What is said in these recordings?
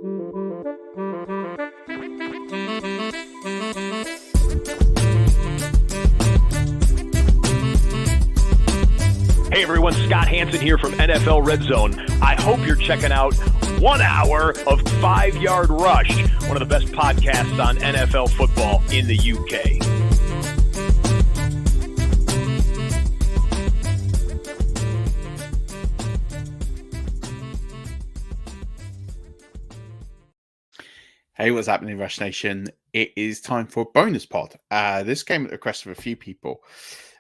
Hey everyone, Scott Hansen here from NFL Red Zone. I hope you're checking out 1 hour of 5-Yard Rush, one of the best podcasts on NFL football in the UK. Hey, what's happening, Rush Nation? It is time for a bonus pod. This came at the request of a few people,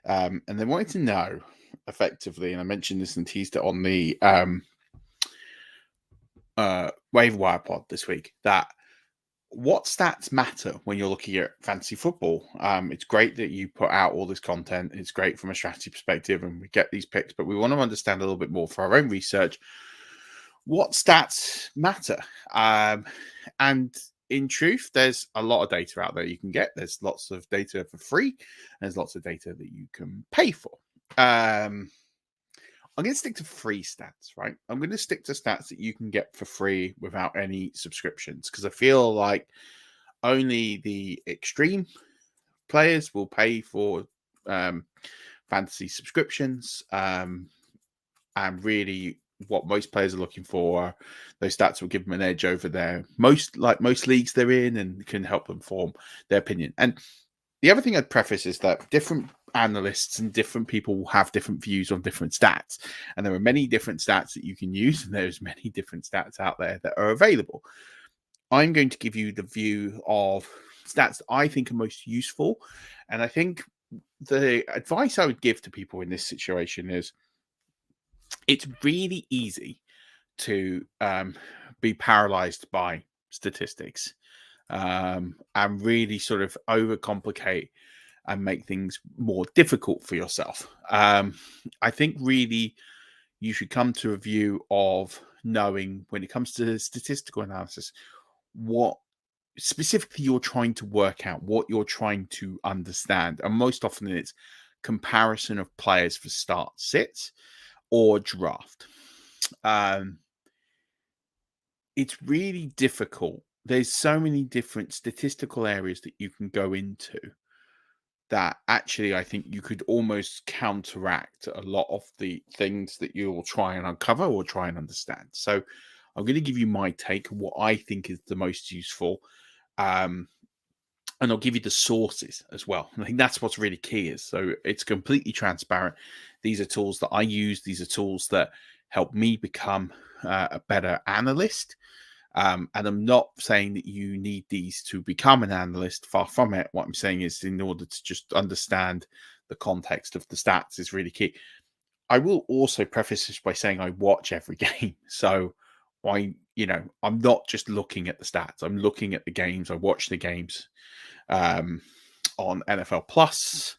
and they wanted to know effectively, and I mentioned this and teased it on the waiver wire pod this week, that what stats matter when you're looking at fantasy football. It's great that you put out all this content. It's great from a strategy perspective, and we get these picks, but we want to understand a little bit more for our own research what stats matter. And in truth, there's a lot of data out there you can get. There's lots of data for free. And there's lots of data that you can pay for. I'm going to stick to free stats, right? I'm going to stick to stats that you can get for free without any subscriptions, because I feel like only the extreme players will pay for fantasy subscriptions. And really, what most players are looking for, those stats will give them an edge over their most leagues they're in, and can help them form their opinion. And the other thing I'd preface is that different analysts and different people will have different views on different stats, and there are many different stats that you can use, and there's many different stats out there that are available. I'm going to give you the view of stats that I think are most useful, and I think the advice I would give to people in this situation is it's really easy to be paralyzed by statistics and really sort of overcomplicate and make things more difficult for yourself. I think really you should come to a view of knowing, when it comes to statistical analysis, what specifically you're trying to work out, what you're trying to understand. And most often it's comparison of players for start sits or draft. It's really difficult. There's so many different statistical areas that you can go into that actually I think you could almost counteract a lot of the things that you'll try and uncover or try and understand. So I'm going to give you my take on what I think is the most useful. And I'll give you the sources as well. I think that's what's really key is, so it's completely transparent. These are tools that I use. These are tools that help me become a better analyst. And I'm not saying that you need these to become an analyst. Far from it. What I'm saying is, in order to just understand the context of the stats is really key. I will also preface this by saying I watch every game. So I'm not just looking at the stats. I'm looking at the games. I watch the games on NFL Plus,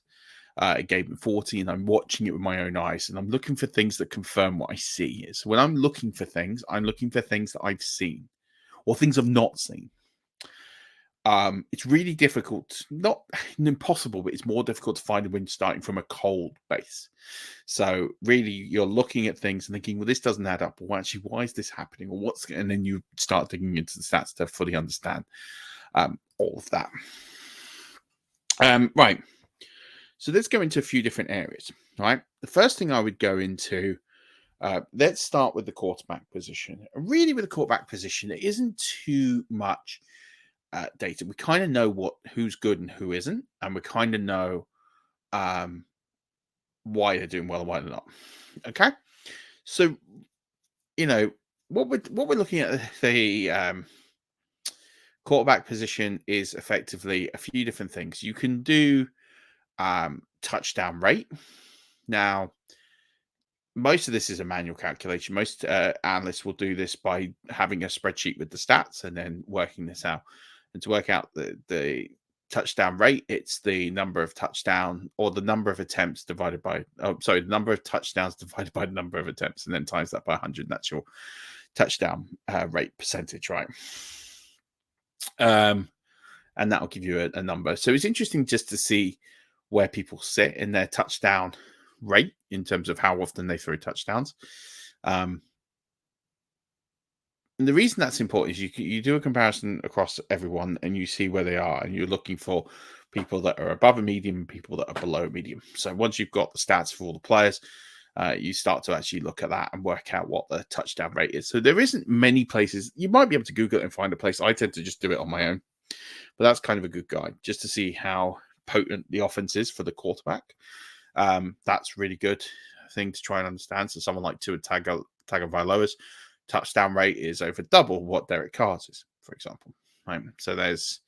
Game 40, and I'm watching it with my own eyes, and I'm looking for things that confirm what I see. So when I'm looking for things, I'm looking for things that I've seen or things I've not seen. It's really difficult, not impossible, but it's more difficult to find when starting from a cold base. So really, you're looking at things and thinking, well, this doesn't add up. Well, actually, why is this happening? Or and then you start digging into the stats to fully understand all of that. Right. So let's go into a few different areas. Right. The first thing I would go into, let's start with the quarterback position. Really, with the quarterback position, it isn't too much data. We kind of know who's good and who isn't, and we kind of know why they're doing well and why they're not. Okay. So, what we're looking at the quarterback position is effectively a few different things. You can do touchdown rate. Now, most of this is a manual calculation. Most analysts will do this by having a spreadsheet with the stats and then working this out. And to work out the touchdown rate, it's the number of touchdown or the number of attempts divided by, the number of touchdowns divided by the number of attempts, and then times that by 100. And that's your touchdown rate percentage, right? And that will give you a number. So it's interesting just to see where people sit in their touchdown rate in terms of how often they throw touchdowns. And the reason that's important is you do a comparison across everyone and you see where they are, and you're looking for people that are above a medium and people that are below a medium. So once you've got the stats for all the players, you start to actually look at that and work out what the touchdown rate is. So there isn't many places. You might be able to Google it and find a place. I tend to just do it on my own. But that's kind of a good guide just to see how potent the offense is for the quarterback. That's really good thing to try and understand. So someone like Tua Tagovailoa's touchdown rate is over double what Derek Carr's is, for example. Right? So there's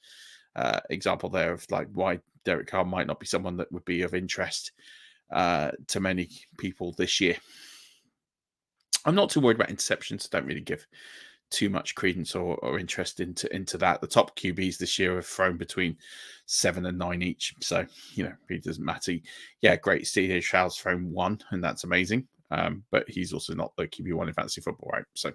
example there of like why Derek Carr might not be someone that would be of interest to many people this year. I'm not too worried about interceptions. I don't really give too much credence or interest into that. The top QBs this year have thrown between 7 and 9 each. So, it doesn't matter. Yeah, great. CJ Stroud's thrown 1, and that's amazing. But he's also not the QB1 in fantasy football, right? So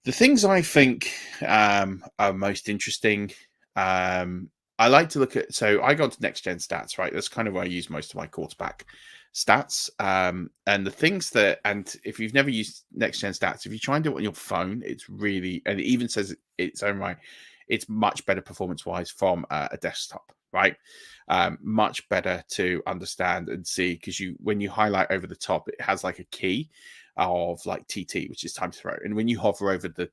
the things I think are most interesting, I like to look at, so I go to next gen stats, right? That's kind of where I use most of my quarterback stats. And the things that, and if you've never used next gen stats, if you try and do it on your phone, it's really, and it even says its own right, it's much better performance wise from a desktop, right? Much better to understand and see, because when you highlight over the top, it has like a key of like TT, which is time to throw. And when you hover over the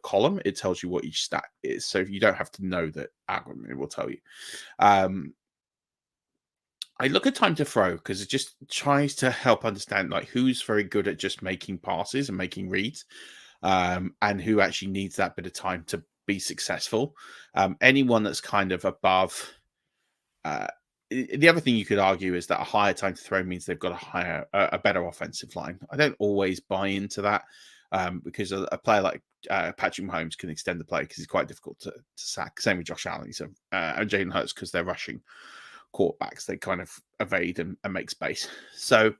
column, it tells you what each stat is. So you don't have to know that algorithm, it will tell you. I look at time to throw because it just tries to help understand like who's very good at just making passes and making reads, and who actually needs that bit of time to be successful. Anyone that's kind of above, the other thing you could argue is that a higher time to throw means they've got a better offensive line. I don't always buy into that, because a player like Patrick Mahomes can extend the play because he's quite difficult to sack. Same with Josh Allen and Jalen Hurts, because they're rushing quarterbacks. They kind of evade and make space. So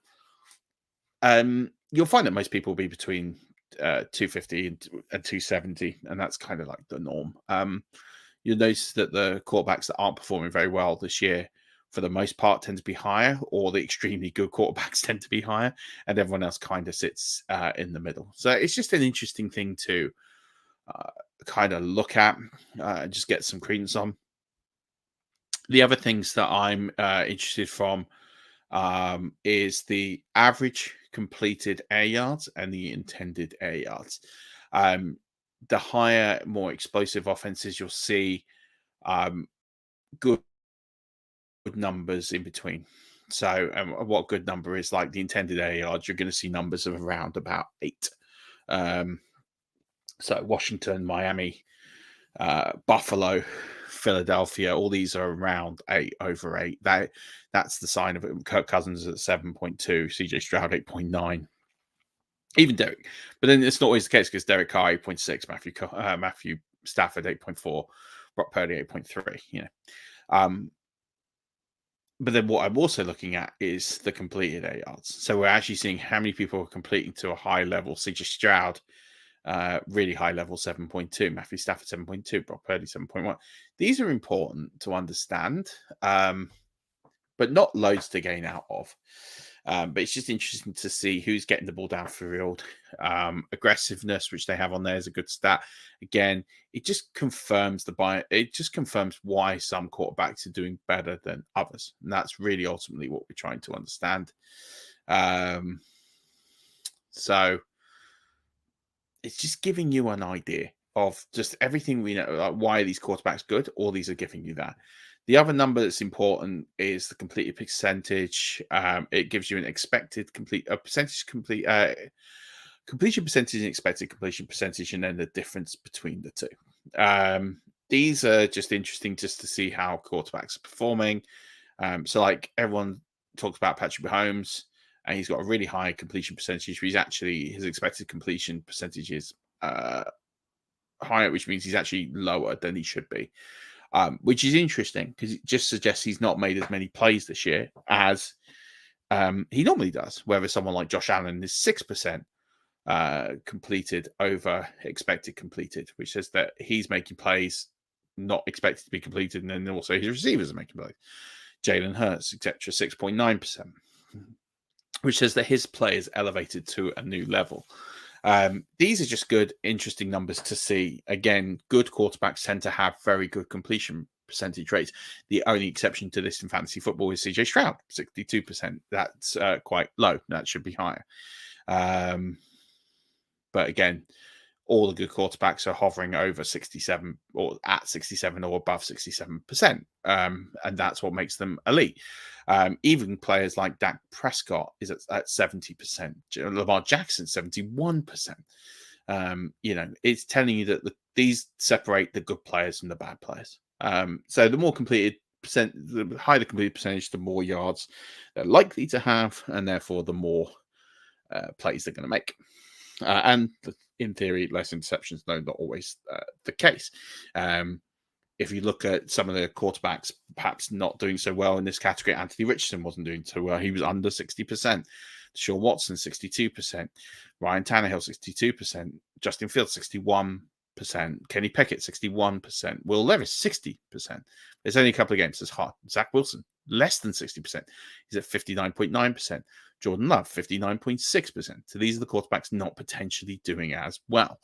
you'll find that most people will be between 250 and 270, and that's kind of like the norm. You'll notice that the quarterbacks that aren't performing very well this year, for the most part, tend to be higher, or the extremely good quarterbacks tend to be higher, and everyone else kind of sits in the middle. So it's just an interesting thing to kind of look at and just get some credence on. The other things that I'm interested from is the average completed air yards and the intended air yards. The higher, more explosive offenses, you'll see good numbers in between. So what good number is, like the intended air yards, you're going to see numbers of around about 8. So Washington, Miami, Buffalo, Philadelphia, all these are around 8, over 8. That's the sign of it. Kirk Cousins at 7.2, CJ Stroud 8.9, even Derek. But then it's not always the case, because Derek Carr 8.6, Matthew Stafford 8.4, Brock Purdy 8.3. But then what I'm also looking at is the completed air yards. So we're actually seeing how many people are completing to a high level. CJ Stroud, really high level, 7.2. Matthew Stafford 7.2. Brock Purdy 7.1. These are important to understand, but not loads to gain out of. But it's just interesting to see who's getting the ball downfield. Aggressiveness, which they have on there, is a good stat. Again, it just confirms it just confirms why some quarterbacks are doing better than others, and that's really ultimately what we're trying to understand. So it's just giving you an idea of just everything we know, like why are these quarterbacks good? All these are giving you that. The other number that's important is the completed percentage. It gives you an expected completion percentage and expected completion percentage, and then the difference between the two. These are just interesting just to see how quarterbacks are performing. So like everyone talks about Patrick Mahomes, and he's got a really high completion percentage. His expected completion percentage is higher, which means he's actually lower than he should be. Which is interesting, because it just suggests he's not made as many plays this year as he normally does. Whereas someone like Josh Allen is 6% completed over expected completed, which says that he's making plays not expected to be completed, and then also his receivers are making plays. Jalen Hurts, etc., 6.9%, which says that his play is elevated to a new level. These are just good, interesting numbers to see. Again, good quarterbacks tend to have very good completion percentage rates. The only exception to this in fantasy football is CJ Stroud, 62%. That's quite low. That should be higher. But again, all the good quarterbacks are hovering over 67 or at 67 or above 67%. And that's what makes them elite. Even players like Dak Prescott is at 70%. Lamar Jackson, 71%. It's telling you that these separate the good players from the bad players. So the more completed percent, the higher the completed percentage, the more yards they're likely to have, and therefore the more plays they're going to make. And in theory, less interceptions, no, not always the case. If you look at some of the quarterbacks perhaps not doing so well in this category, Anthony Richardson wasn't doing so well. He was under 60%. Deshaun Watson, 62%. Ryan Tannehill, 62%. Justin Fields, 61%. Kenny Pickett, 61%. Will Levis, 60%. There's only a couple of games that's hard. Zach Wilson, less than 60%. He's at 59.9%. Jordan Love, 59.6%. So these are the quarterbacks not potentially doing as well.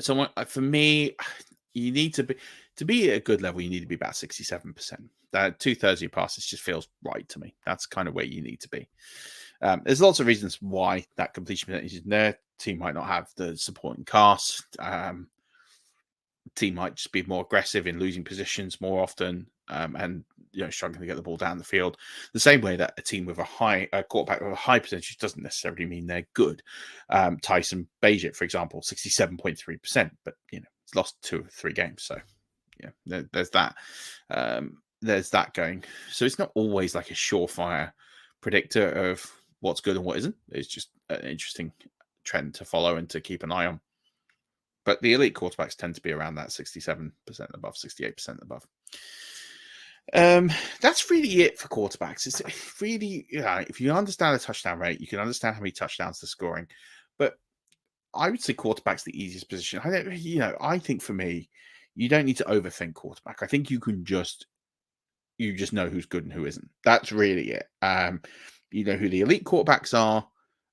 So for me, you need to be at a good level, you need to be about 67%. That 2/3 of your passes just feels right to me. That's kind of where you need to be. There's lots of reasons why that completion percentage is there. Team might not have the supporting cast. Team might just be more aggressive in losing positions more often, and struggling to get the ball down the field. The same way that a team with a quarterback with a high percentage doesn't necessarily mean they're good. Tyson Bagent, for example, 67.3%, but he's lost 2 or 3 games, so there's that. There's that going. So it's not always like a surefire predictor of what's good and what isn't. It's just an interesting trend to follow and to keep an eye on. But the elite quarterbacks tend to be around that 67% above, 68% above. That's really it for quarterbacks. It's really, if you understand the touchdown rate, you can understand how many touchdowns they're scoring. But I would say quarterback's the easiest position. I think for me, you don't need to overthink quarterback. I think you just know who's good and who isn't. That's really it. You know who the elite quarterbacks are.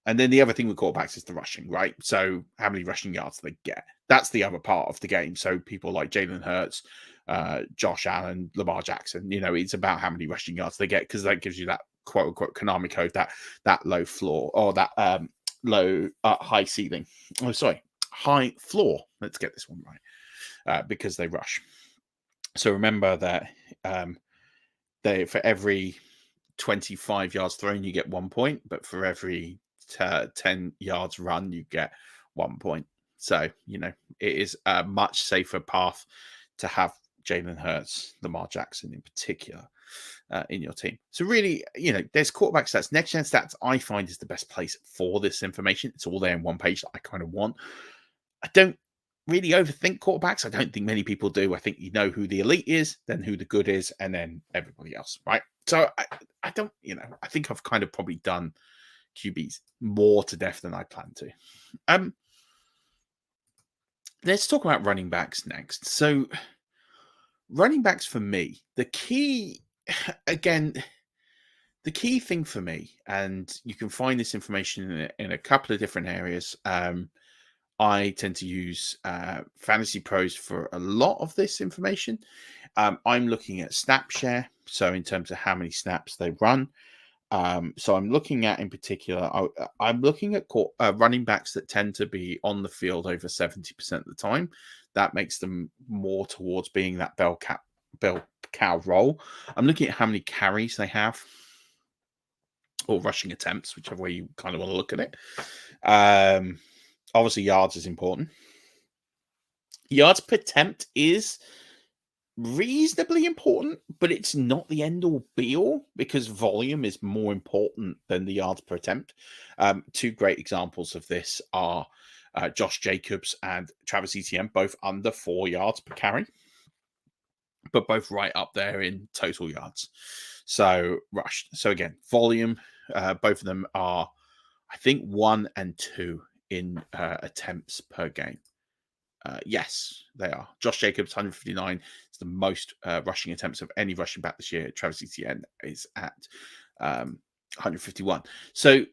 And then the other thing with quarterbacks is the rushing, right? So how many rushing yards do they get? That's the other part of the game. So people like Jalen Hurts, Josh Allen, Lamar Jackson, it's about how many rushing yards they get, because that gives you that quote unquote Konami code, that low floor, or that high ceiling. Oh, sorry, high floor. Let's get this one right, because they rush. So remember that for every 25 yards thrown, you get 1 point, but for every 10 yards run, you get 1 point. So, it is a much safer path to have Jalen Hurts, Lamar Jackson in particular, in your team. So really, there's quarterback stats. Next gen stats, I find, is the best place for this information. It's all there in one page that I kind of want. I don't really overthink quarterbacks. I don't think many people do. I think you know who the elite is, then who the good is, and then everybody else, right? So I don't, I think I've kind of probably done QBs more to death than I plan to. Let's talk about running backs next. So running backs for me, the key thing for me, and you can find this information in a couple of different areas. I tend to use Fantasy Pros for a lot of this information. I'm looking at snap share, so in terms of how many snaps they run. So I'm looking at, in particular, I'm looking at running backs that tend to be on the field over 70% of the time. That makes them more towards being that bell cow role. I'm looking at how many carries they have, or rushing attempts, whichever way you kind of want to look at it. Obviously, yards is important. Yards per attempt is reasonably important, but it's not the end all be all, because volume is more important than the yards per attempt. 2 great examples of this are Josh Jacobs and Travis Etienne, both under 4 yards per carry, but both right up there in total yards. So rushed. So again, volume, both of them are, I think, 1 and 2 in attempts per game. Yes, they are. Josh Jacobs, 159, is the most rushing attempts of any rushing back this year. Travis Etienne is at 151. So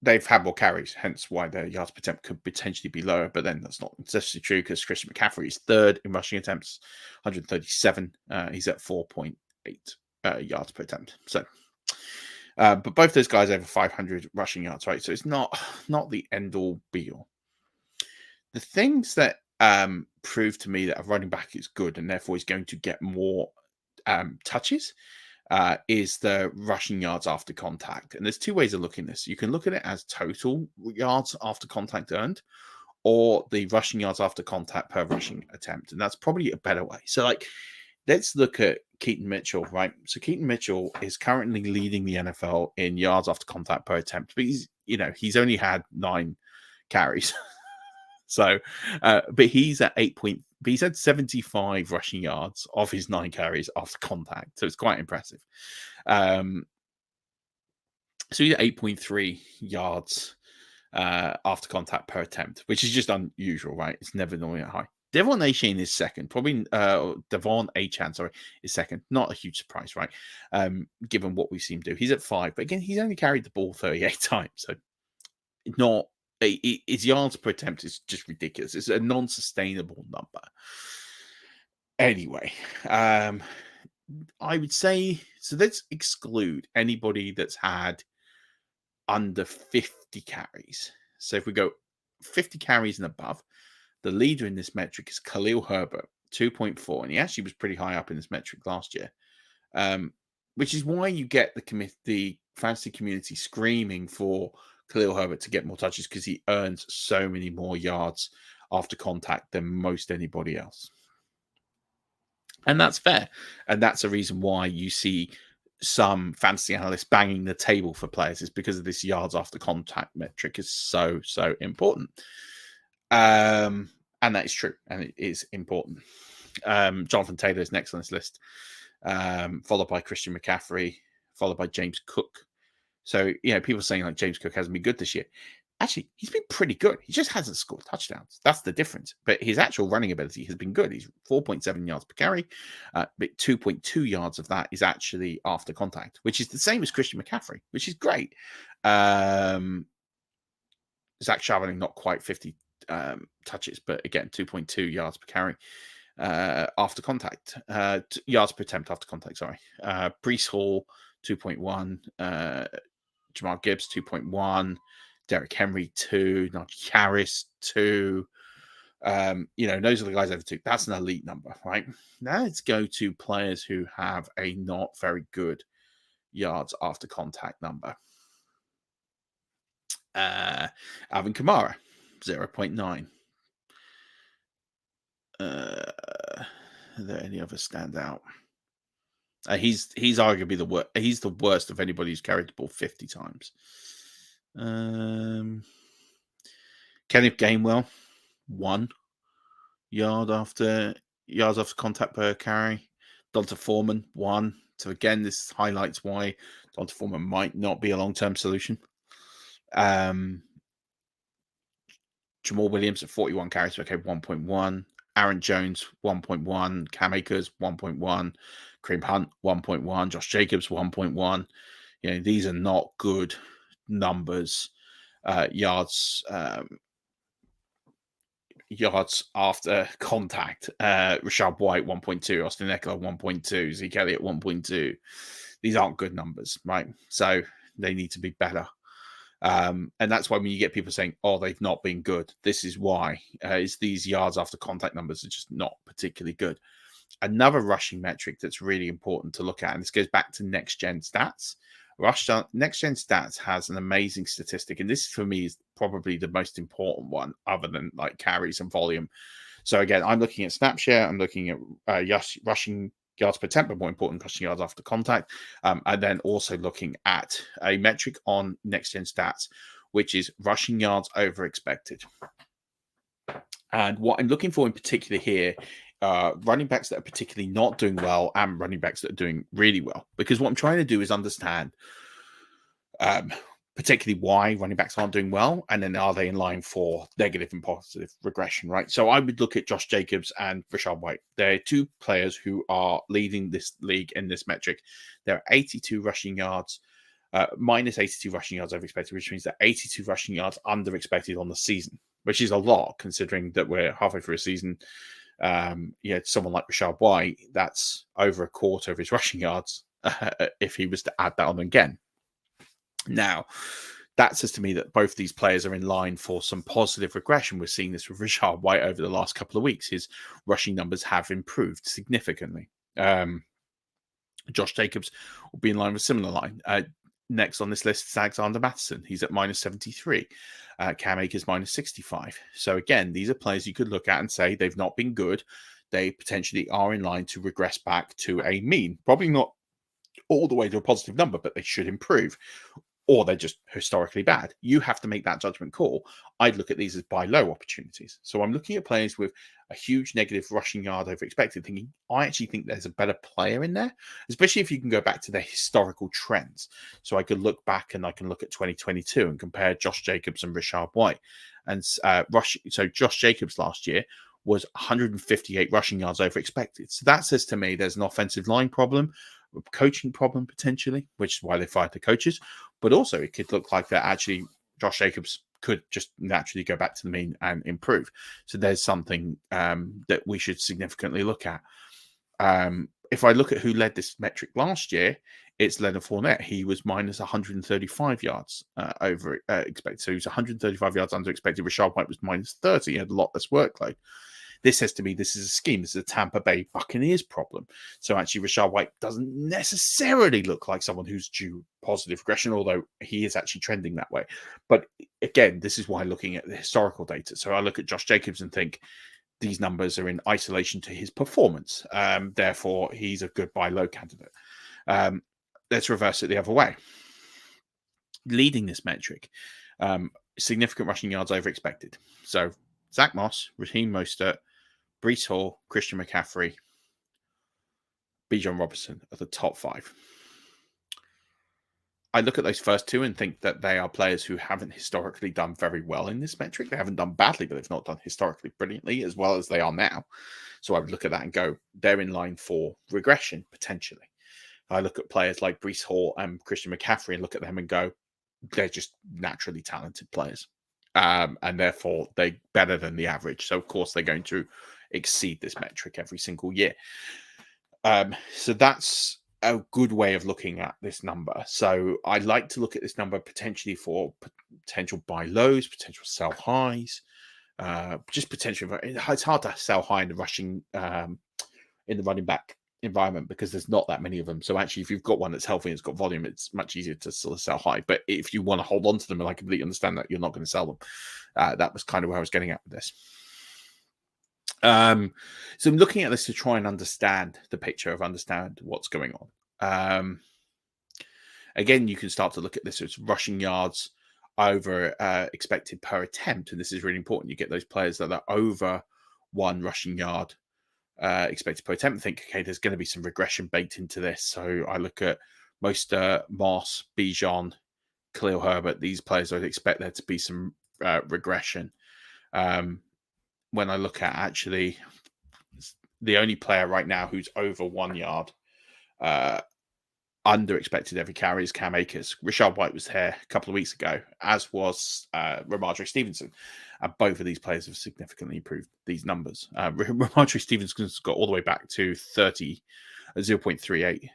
they've had more carries, hence why their yards per attempt could potentially be lower. But then that's not necessarily true because Christian McCaffrey is third in rushing attempts, 137. He's at 4.8 yards per attempt. So, but both those guys over 500 rushing yards, right? So it's not the end all be all. The things that prove to me that a running back is good and therefore is going to get more touches is the rushing yards after contact. And there's two ways of looking at this. You can look at it as total yards after contact earned, or the rushing yards after contact per rushing attempt. And that's probably a better way. So, like, let's look at Keaton Mitchell, right? So Keaton Mitchell is currently leading the NFL in yards after contact per attempt, but he's only had 9 carries. So, but he's at 8 point. But he's had 75 rushing yards of his 9 carries after contact, so it's quite impressive. So he's at 8.3 yards after contact per attempt, which is just unusual, right? It's never normally that high. Devon Achane is second, probably. Devon Achane, sorry, is second. Not a huge surprise, right? Given what we've seen him do, he's at 5, but again, he's only carried the ball 38 times, so not. His yards per attempt is just ridiculous. It's a non-sustainable number. Anyway, I would say, so let's exclude anybody that's had under 50 carries. So if we go 50 carries and above, the leader in this metric is Khalil Herbert, 2.4. And he actually was pretty high up in this metric last year, which is why you get the fantasy community screaming for Khalil Herbert to get more touches, because he earns so many more yards after contact than most anybody else. And that's fair. And that's a reason why you see some fantasy analysts banging the table for players, is because of this yards after contact metric is so important. And that is true. And it is important. Jonathan Taylor is next on this list, followed by Christian McCaffrey, followed by James Cook. So, people are saying like James Cook hasn't been good this year. Actually, he's been pretty good. He just hasn't scored touchdowns. That's the difference. But his actual running ability has been good. He's 4.7 yards per carry, but 2.2 yards of that is actually after contact, which is the same as Christian McCaffrey, which is great. Zach Charbonnet, not quite 50 touches, but again, 2.2 yards per carry after contact. Yards per attempt after contact, sorry. Breece Hall, 2.1. Jamal Gibbs, 2.1. Derrick Henry, 2. Najee Harris, 2. Those are the guys over 2. That's an elite number, right? Now let's go to players who have a not very good yards after contact number. Alvin Kamara, 0.9. Are there any others stand out? He's arguably the worst. He's the worst of anybody who's carried the ball 50 times. Kenneth Gainwell, 1 yards after contact per carry. Donta Foreman, 1. So again, this highlights why Donta Foreman might not be a long-term solution. Jamal Williams at 41 carries, okay, 1.1. Aaron Jones, 1.1. Cam Akers, 1.1. Kareem Hunt, 1.1. Josh Jacobs, 1.1. These are not good numbers. Yards after contact. Rashad White, 1.2. Austin Eckler, 1.2. Zeke Elliott, 1.2. These aren't good numbers, right? So they need to be better. And that's why when you get people saying, oh, they've not been good, this is why. Is these yards after contact numbers are just not particularly good. Another rushing metric that's really important to look at, and this goes back to Next Gen Stats. Next Gen Stats has an amazing statistic, and this for me is probably the most important one, other than like carries and volume. So again, I'm looking at snap share, I'm looking at rushing yards per attempt, but more important, rushing yards after contact, and then also looking at a metric on Next Gen Stats, which is rushing yards over expected. And what I'm looking for in particular here, running backs that are particularly not doing well and running backs that are doing really well. Because what I'm trying to do is understand particularly why running backs aren't doing well, and then are they in line for negative and positive regression, right? So I would look at Josh Jacobs and Rashad White. They're 2 players who are leading this league in this metric. They're 82 rushing yards minus 82 rushing yards over expected, which means that 82 rushing yards under expected on the season, which is a lot considering that we're halfway through a season. Someone like Rashad White, that's over a quarter of his rushing yards if he was to add that on again. Now, that says to me that both these players are in line for some positive regression. We're seeing this with Rashad White over the last couple of weeks. His rushing numbers have improved significantly. Josh Jacobs will be in line with similar line. Next on this list is Alexander Mattison. He's at minus 73. Cam Akers minus 65. So again, these are players you could look at and say they've not been good. They potentially are in line to regress back to a mean. Probably not all the way to a positive number, but they should improve. Or they're just historically bad. You have to make that judgment call. I'd look at these as buy low opportunities. So I'm looking at players with a huge negative rushing yard over expected, thinking, I actually think there's a better player in there, especially if you can go back to their historical trends. So I could look back and I can look at 2022 and compare Josh Jacobs and Rashad White. And so Josh Jacobs last year was 158 rushing yards over expected. So that says to me there's an offensive line problem, a coaching problem potentially, which is why they fired the coaches. But also it could look like that actually Josh Jacobs could just naturally go back to the mean and improve. So there's something that we should significantly look at. If I look at who led this metric last year, it's Leonard Fournette. He was minus 135 yards over expected. So he was 135 yards under expected. Rashad White was minus 30. He had a lot less workload. This says to me this is a scheme. This is a Tampa Bay Buccaneers problem. So actually, Rashad White doesn't necessarily look like someone who's due positive regression, although he is actually trending that way. But again, this is why looking at the historical data. So I look at Josh Jacobs and think these numbers are in isolation to his performance. Therefore, he's a good buy low candidate. Let's reverse it the other way. Leading this metric, significant rushing yards over expected. So Zach Moss, Raheem Mostert, Breece Hall, Christian McCaffrey, Bijan Robinson are the top 5. I look at those first two and think that they are players who haven't historically done very well in this metric. They haven't done badly, but they've not done historically brilliantly as well as they are now. So I would look at that and go, they're in line for regression, potentially. I look at players like Breece Hall and Christian McCaffrey and look at them and go, they're just naturally talented players. And therefore, they're better than the average. So, of course, they're going to exceed this metric every single year. So that's a good way of looking at this number. So I like to look at this number potentially for potential buy lows, potential sell highs, just potentially. It's hard to sell high in the rushing, in the running back environment because there's not that many of them. So actually, if you've got one that's healthy and it's got volume, it's much easier to sort of sell high. But if you want to hold on to them, and I completely understand that you're not going to sell them, that was kind of where I was getting at with this. So I'm looking at this to try and understand the picture understand what's going on. Again, you can start to look at this as rushing yards over expected per attempt. And this is really important. You get those players that are over 1 rushing yard expected per attempt and think, okay, there's going to be some regression baked into this. So I look at Mostert, Moss, Bijan, Khalil Herbert. These players, I'd expect there to be some regression. When I look at actually the only player right now who's over 1 yard under expected every carry is Cam Akers. Rashad White was here a couple of weeks ago, as was Ramondre Stevenson. And both of these players have significantly improved these numbers. Ramondre Stevenson's got all the way back to 0.38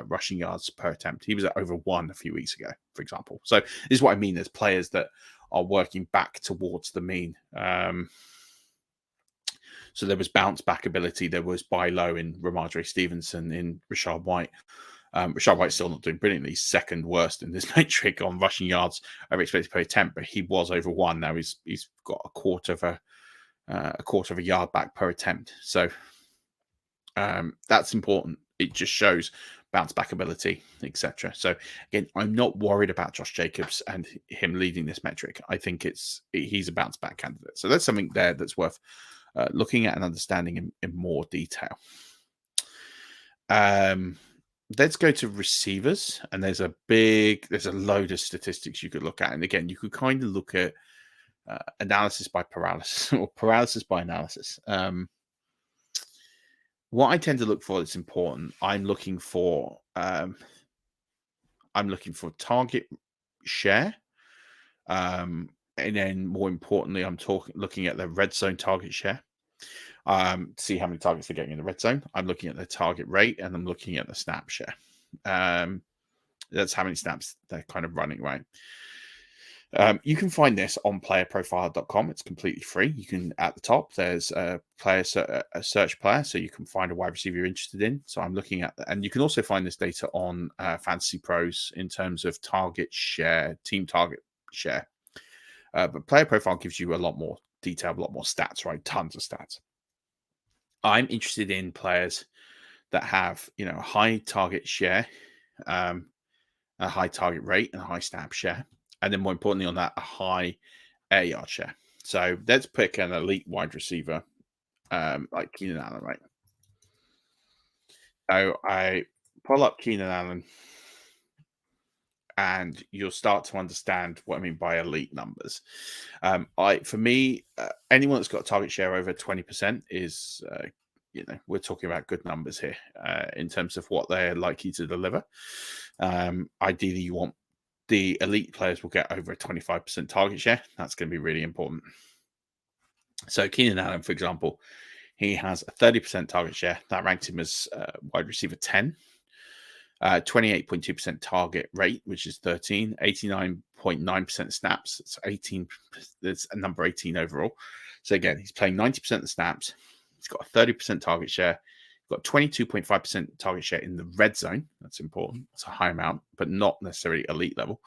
rushing yards per attempt. He was at over 1 a few weeks ago, for example. So this is what I mean. There's players that are working back towards the mean. So there was bounce back ability. There was buy low in Ramondre Stevenson, in Rashad White. Rashad White's still not doing brilliantly. He's second worst in this metric on rushing yards over expected per attempt, but he was over 1. Now he's got a quarter of a yard back per attempt. So that's important. It just shows bounce back ability, etc. So again, I'm not worried about Josh Jacobs and him leading this metric. I think he's a bounce back candidate. So that's something there that's worth looking at and understanding in more detail. Let's go to receivers, and there's a load of statistics you could look at. And again, you could kind of look at analysis by paralysis or paralysis by analysis. What I tend to look for that's important, I'm looking I'm looking for target share. And then more importantly, I'm looking at the red zone target share. To see how many targets they're getting in the red zone. I'm looking at the target rate, and I'm looking at the snap share. That's how many snaps they're kind of running, right? You can find this on playerprofile.com. It's completely free. You can, at the top, there's a search player, so you can find a wide receiver you're interested in. So I'm looking at that. And you can also find this data on Fantasy Pros in terms of target share, team target share. But Player Profile gives you a lot more detail, a lot more stats, right? Tons of stats. I'm interested in players that have, a high target share, a high target rate, and a high snap share. And then more importantly on that, a high air yard share. So let's pick an elite wide receiver like Keenan Allen, right? So I pull up Keenan Allen, and you'll start to understand what I mean by elite numbers. For me, anyone that's got a target share over 20% is, we're talking about good numbers here in terms of what they're likely to deliver. Ideally, you want the elite players will get over a 25% target share. That's going to be really important. So Keenan Allen, for example, he has a 30% target share. That ranks him as wide receiver 10. 28.2% target rate, which is 13. 89.9% snaps. It's 18. That's a number 18 overall. So again, he's playing 90% of the snaps. He's got a 30% target share. Got 22.5% target share in the red zone. That's important. It's a high amount, but not necessarily elite level.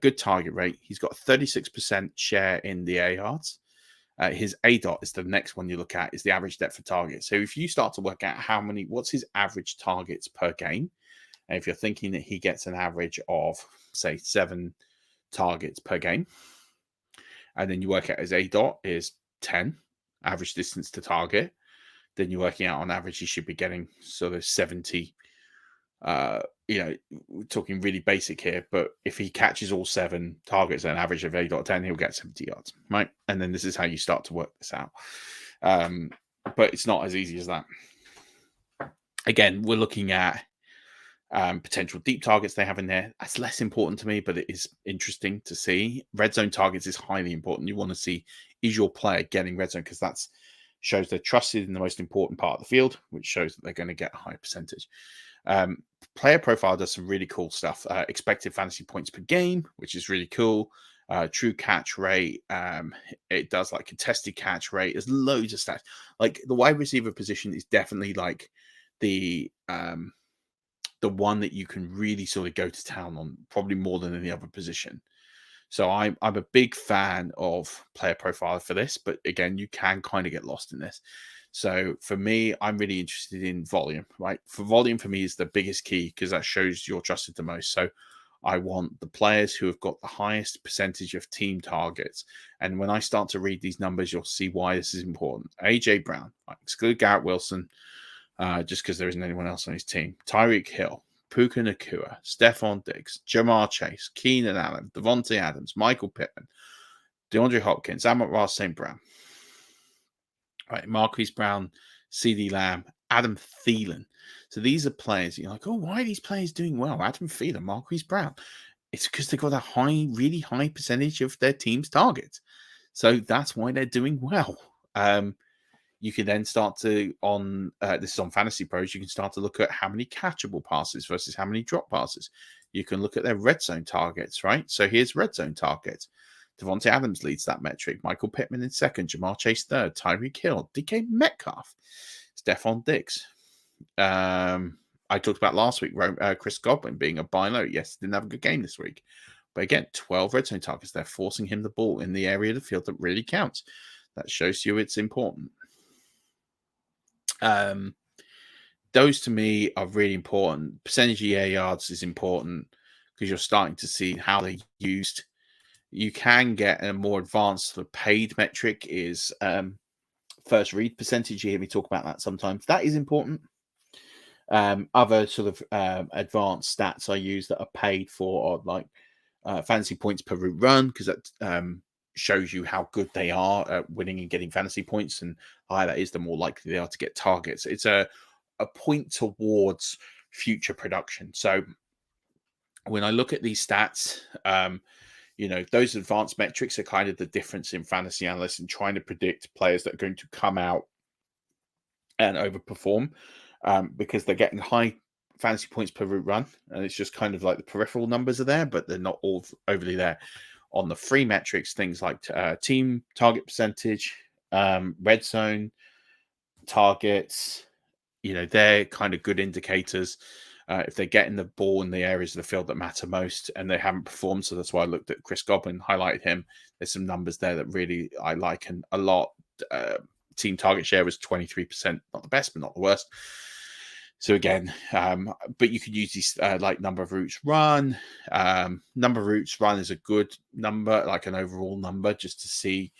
Good target rate. He's got 36% share in the air yards. His ADOT is the next one you look at, is the average depth of target. So if you start to work out what's his average targets per game, and if you're thinking that he gets an average of, say, 7 targets per game, and then you work out his ADOT is 10, average distance to target, then you're working out on average he should be getting sort of 70. We're talking really basic here, but if he catches all 7 targets at an average of 8.10, he'll get 70 yards, right? And then this is how you start to work this out. But it's not as easy as that. Again, we're looking at potential deep targets they have in there. That's less important to me, but it is interesting to see. Red zone targets is highly important. You want to see, is your player getting red zone? Because that's shows they're trusted in the most important part of the field, which shows that they're going to get a high percentage. Player Profile does some really cool stuff. Expected fantasy points per game, which is really cool. True catch rate. It does like contested catch rate. There's loads of stats. Like the wide receiver position is definitely like the one that you can really sort of go to town on, probably more than any other position. So I'm a big fan of Player Profile for this, but again, you can kind of get lost in this. So for me, I'm really interested in volume, right? For volume, for me, is the biggest key because that shows you're trusted the most. So I want the players who have got the highest percentage of team targets. And when I start to read these numbers, you'll see why this is important. AJ Brown, I exclude Garrett Wilson just because there isn't anyone else on his team. Tyreek Hill, Puka Nacua, Stephon Diggs, Jamar Chase, Keenan Allen, Devontae Adams, Michael Pittman, DeAndre Hopkins, Amon-Ra St. Brown, right, Marquise Brown, CeeDee Lamb, Adam Thielen. So these are players you're like, oh, why are these players doing well? Adam Thielen, Marquise Brown. It's because they've got a really high percentage of their team's targets. So that's why they're doing well. You can then start to, this is on Fantasy Pros, you can start to look at how many catchable passes versus how many drop passes. You can look at their red zone targets, right? So here's red zone targets. Devontae Adams leads that metric. Michael Pittman in second. Jamar Chase third. Tyreek Hill. DK Metcalf. Stephon Diggs. I talked about last week, Chris Godwin being a buy low. Yes, didn't have a good game this week. But again, 12 red zone targets. They're forcing him the ball in the area of the field that really counts. That shows you it's important. Those to me are really important. Percentage of air yards is important because you're starting to see how they're used. You can get a more advanced sort of paid metric is first read percentage. You hear me talk about that sometimes. That is important. Other sort of advanced stats I use that are paid for are like fantasy points per route run, because that shows you how good they are at winning and getting fantasy points, and higher that is, the more likely they are to get targets. It's a point towards future production. So when I look at these stats, those advanced metrics are kind of the difference in fantasy analysts and trying to predict players that are going to come out and overperform because they're getting high fantasy points per route run. And it's just kind of like the peripheral numbers are there, but they're not all overly there. On the free metrics, things like team target percentage, red zone targets, they're kind of good indicators. If they're getting the ball in the areas of the field that matter most and they haven't performed. So that's why I looked at Chris Godwin, highlighted him. There's some numbers there that really I like and a lot. Team target share was 23%, not the best, but not the worst. So again, but you could use these like number of routes run. Number of routes run is a good number, like an overall number, just to see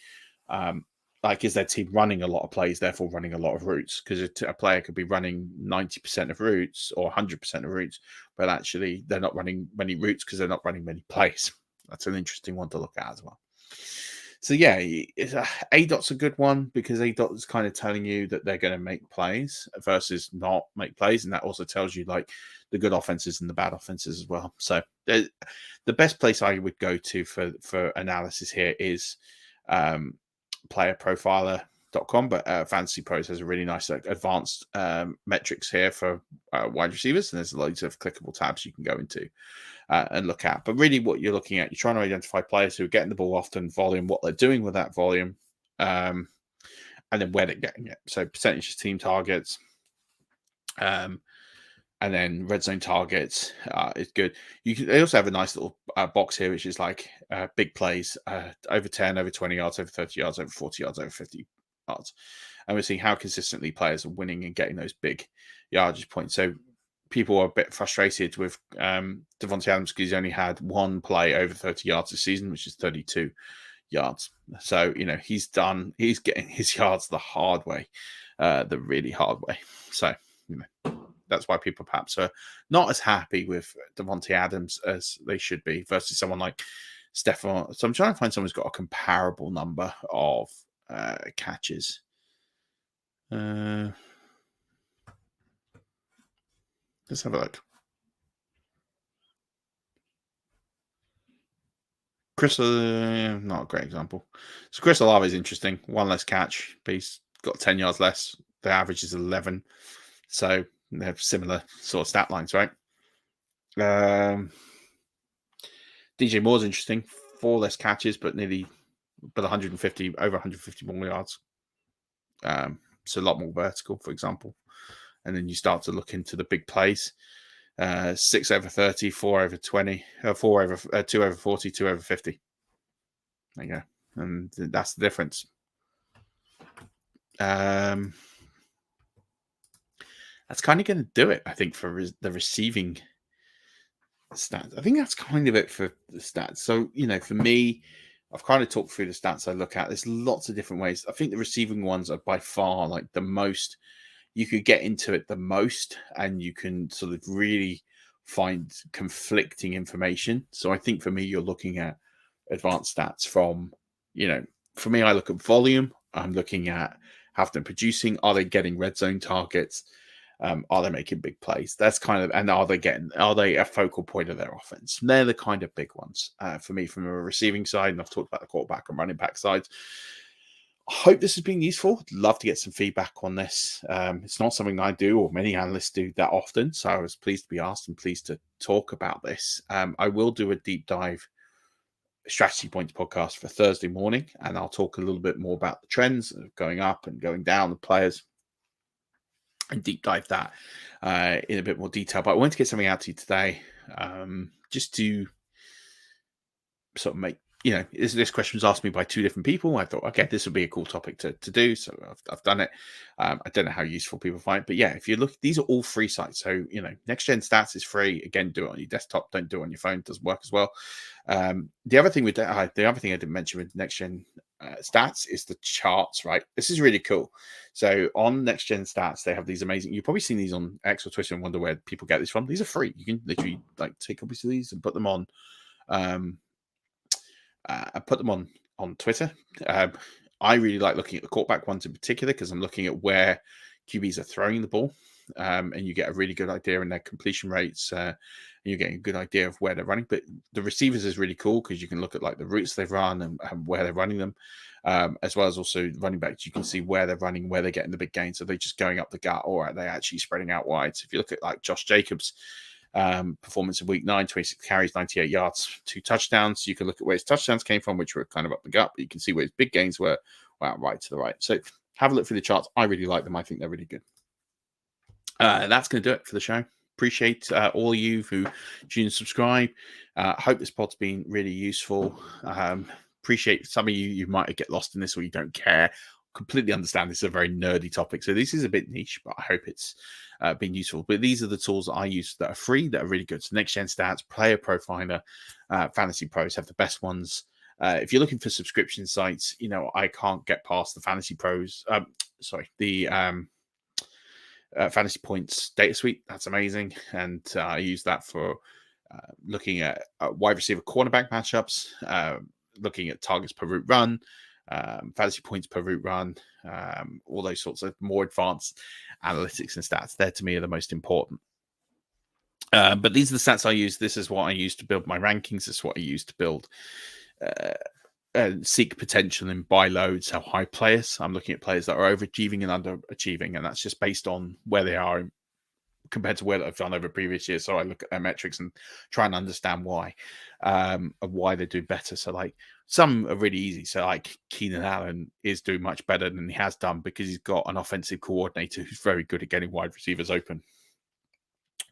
like, is their team running a lot of plays, therefore running a lot of routes? Because a player could be running 90% of routes or 100% of routes, but actually they're not running many routes because they're not running many plays. That's an interesting one to look at as well. So yeah, ADOT's a good one because ADOT is kind of telling you that they're going to make plays versus not make plays, and that also tells you like the good offenses and the bad offenses as well. So the best place I would go to for analysis here is playerprofiler.com, but Fantasy Pros has a really nice advanced metrics here for wide receivers, and there's loads of clickable tabs you can go into and look at. But really what you're looking at, you're trying to identify players who are getting the ball often, volume, what they're doing with that volume, and then where they're getting it. So percentage of team targets, and then red zone targets is good. They also have a nice little box here, which is like big plays, over 10, over 20 yards, over 30 yards, over 40 yards, over 50 yards. And we're seeing how consistently players are winning and getting those big yardage points. So people are a bit frustrated with Davante Adams because he's only had one play over 30 yards this season, which is 32 yards. So, he's getting his yards the hard way, the really hard way. So, that's why people perhaps are not as happy with Davante Adams as they should be versus someone like Stephon. So I'm trying to find someone who's got a comparable number of catches. Let's have a look. Chris, not a great example. So Chris Olave is interesting. One less catch, but he's got 10 yards less. The average is 11. So they have similar sort of stat lines, right? DJ Moore's interesting. 4 less catches, but 150, over 150 more yards. So a lot more vertical, for example. And then you start to look into the big plays. 6 over 30, 4 over 20, 4 over 2 over 40, 2 over 50. There you go. And that's the difference. That's kind of going to do it, I think, for the receiving stats. I think that's kind of it for the stats. So, for me, I've kind of talked through the stats I look at. There's lots of different ways. I think the receiving ones are by far like the most, you could get into it the most, and you can sort of really find conflicting information. So I think for me, you're looking at advanced stats from, for me, I look at volume. I'm looking at have them producing. Are they getting red zone targets? Are they making big plays? That's kind of, and are they a focal point of their offense? They're the kind of big ones for me from a receiving side. And I've talked about the quarterback and running back sides. I hope this has been useful. I'd love to get some feedback on this. It's not something I do or many analysts do that often. So I was pleased to be asked and pleased to talk about this. I will do a deep dive strategy points podcast for Thursday morning, and I'll talk a little bit more about the trends going up and going down, the players, and deep dive that in a bit more detail. But I wanted to get something out to you today, just to sort of make, this question was asked me by 2 different people. I thought, okay, this would be a cool topic to do. So I've done it. I don't know how useful people find it, but yeah, if you look, these are all free sites. So, Next Gen Stats is free. Again, do it on your desktop. Don't do it on your phone. It doesn't work as well. The other thing I didn't mention with Next Gen Stats is the charts, right? This is really cool. So on Next Gen Stats, they have these amazing, you've probably seen these on X or Twitter and wonder where people get this from. These are free. You can literally take copies of these and put them on, on Twitter. I really like looking at the quarterback ones in particular because I'm looking at where QBs are throwing the ball. and you get a really good idea in their completion rates. And you're getting a good idea of where they're running. But the receivers is really cool because you can look at like the routes they've run and where they're running them, as well as also running backs. You can see where they're running, where they're getting the big gains. Are they just going up the gut, or are they actually spreading out wide? So if you look at like Josh Jacobs' performance in week 9, 26 carries, 98 yards, 2 touchdowns. You can look at where his touchdowns came from, which were kind of up the gut, but you can see where his big gains were right to the right. So have a look through the charts. I really like them. I think they're really good. That's going to do it for the show. Appreciate all of you who tune and subscribe. Hope this pod's been really useful. Appreciate some of you might get lost in this or you don't care. Completely understand this is a very nerdy topic, so this is a bit niche, but I hope it's been useful. But these are the tools that I use that are free, that are really good. So Next Gen Stats, Player Profiler, Fantasy Pros have the best ones. If you're looking for subscription sites, I can't get past the Fantasy Pros. Fantasy Points data suite. That's amazing, and I use that for looking at wide receiver cornerback matchups, looking at targets per route run, fantasy points per route run, all those sorts of more advanced analytics and stats. There to me are the most important. But these are the stats I use. This is what I use to build my rankings. This is what I use to build seek potential in buy loads, how high players. I'm looking at players that are overachieving and underachieving, and that's just based on where they are compared to where I've done over previous years. So I look at their metrics and try and understand why, and why they do better. So like some are really easy. So like Keenan Allen is doing much better than he has done because he's got an offensive coordinator who's very good at getting wide receivers open.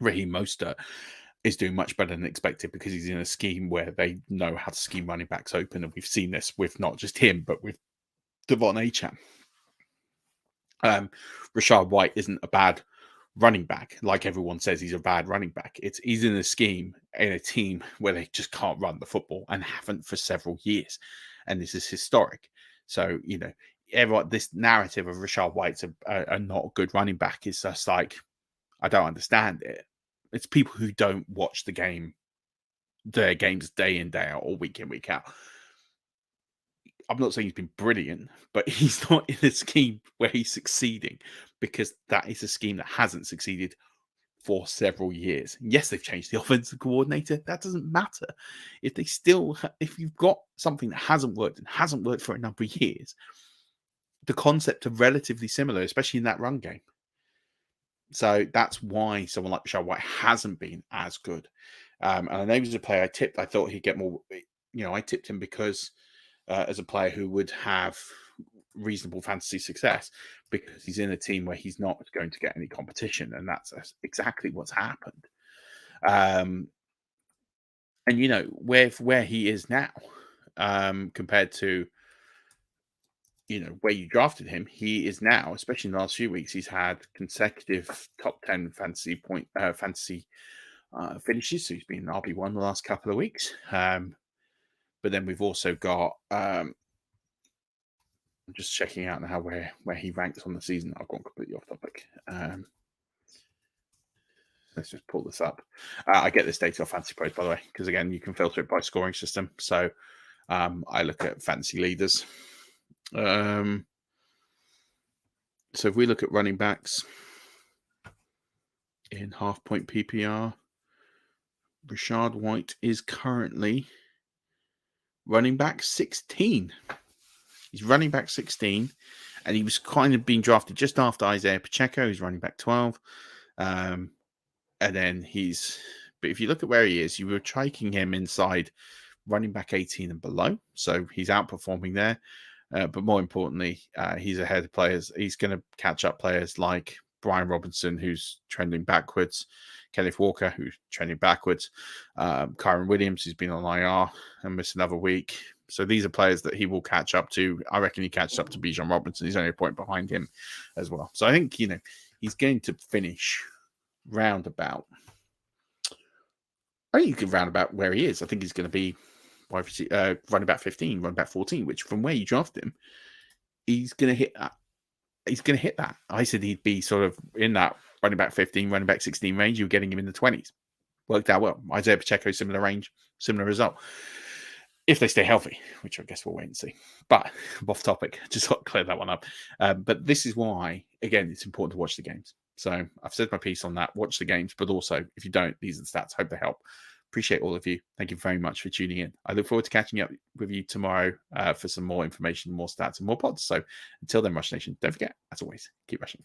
Raheem Mostert is doing much better than expected because he's in a scheme where they know how to scheme running backs open. And we've seen this with not just him, but with Devon Achane. Rashad White isn't a bad running back. Like everyone says, he's a bad running back. He's in a scheme in a team where they just can't run the football and haven't for several years. And this is historic. So, this narrative of Rashad White's a not a good running back is just like, I don't understand it. It's people who don't watch their games day in, day out, or week in, week out. I'm not saying he's been brilliant, but he's not in a scheme where he's succeeding because that is a scheme that hasn't succeeded for several years. Yes, they've changed the offensive coordinator. That doesn't matter. If you've got something that hasn't worked and hasn't worked for a number of years, the concept are relatively similar, especially in that run game. So that's why someone like Rashad White hasn't been as good. And I know he was a player I tipped. I thought he'd get more. I tipped him because as a player who would have reasonable fantasy success because he's in a team where he's not going to get any competition. And that's exactly what's happened. And, where he is now compared to, where you drafted him, he is now, especially in the last few weeks, he's had consecutive top 10 fantasy finishes. So he's been RB1 the last couple of weeks. But then we've also got, I'm just checking out now where he ranks on the season. I've gone completely off topic. Let's just pull this up. I get this data off Fantasy Pros, by the way, because again, you can filter it by scoring system. So I look at fantasy leaders. So if we look at running backs in half-point PPR, Rashad White is currently running back 16. He's running back 16, and he was kind of being drafted just after Isaiah Pacheco. He's running back 12. And then but if you look at where he is, you were taking him inside running back 18 and below. So he's outperforming there. But more importantly, he's ahead of players. He's going to catch up players like Brian Robinson, who's trending backwards, Kenneth Walker, who's trending backwards, Kyron Williams, who's been on IR and missed another week. So these are players that he will catch up to. I reckon he catches up to Bijan Robinson. He's only a point behind him as well. So I think, he's going to finish roundabout. I think he could roundabout where he is. I think he's going to be running back 15, running back 14, which from where you drafted him, he's going to hit that. He's going to hit that. I said he'd be sort of in that running back 15, running back 16 range. You were getting him in the 20s. Worked out well. Isaiah Pacheco, similar range, similar result. If they stay healthy, which I guess we'll wait and see. But off topic, just got to clear that one up. But this is why, again, it's important to watch the games. So I've said my piece on that. Watch the games, but also if you don't, these are the stats. Hope they help. Appreciate all of you. Thank you very much for tuning in. I look forward to catching up with you tomorrow for some more information, more stats, and more pods. So until then, Rush Nation, don't forget, as always, keep rushing.